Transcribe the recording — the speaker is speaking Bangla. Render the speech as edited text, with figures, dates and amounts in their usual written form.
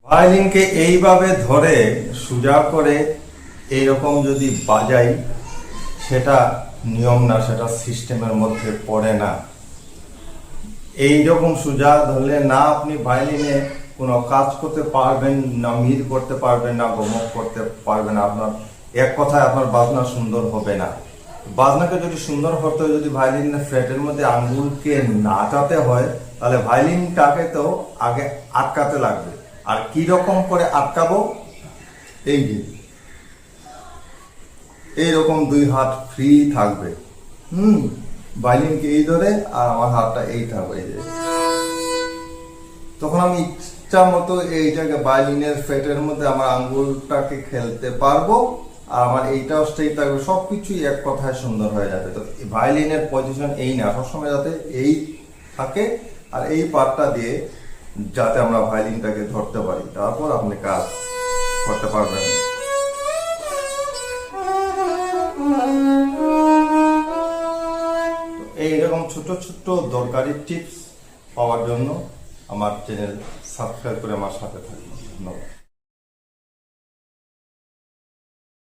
ভায়োলিনকে এইভাবে ধরে সোজা করে এইরকম যদি বাজাই, সেটা নিয়ম না, সেটা সিস্টেমের মধ্যে পড়ে না। এইরকম সোজা ধরলে না আপনি ভায়োলিনে কোনো কাজ করতে পারবেন না, মিল করতে পারবেন না, গমক করতে পারবেন না। আপনার এক কথায় আপনার বাজনা সুন্দর হবে না। বাজনাকে যদি সুন্দর করতে হয়, যদি ভায়োলিনের ফ্রেটের মধ্যে আঙ্গুলকে নাচাতে হয়, তাহলে ভায়োলিনটাকে তো আগে আটকাতে লাগবে। আর কি রকম করে আটকাবো? এই যে এইরকম দুই হাত ফ্রি থাকবে। ভায়োলিনকে এই ধরে আর আমার হাতটা এই থাকবে। এই যে তখন আমি ইচ্ছা মতো এইটাকে ভায়োলিনের ফ্রেটের মধ্যে আমার আঙ্গুলটাকে খেলতে পারবো, আর আমার এইটাও স্ট্রেট থাকবে। সবকিছুই এক কথায় সুন্দর হয়ে যাবে। তো ভায়োলিনের পজিশন এই না, সবসময় যাতে এই থাকে, আর এই পার্টটা দিয়ে যাতে আমরা ভায়োলিনটাকে ধরতে পারি, তারপর আপনি কাজ করতে পারবেন। এইরকম ছোট ছোট দরকারি টিপস পাওয়ার জন্য আমার চ্যানেল সাবস্ক্রাইব করে আমার সাথে থাকুন। ধন্যবাদ।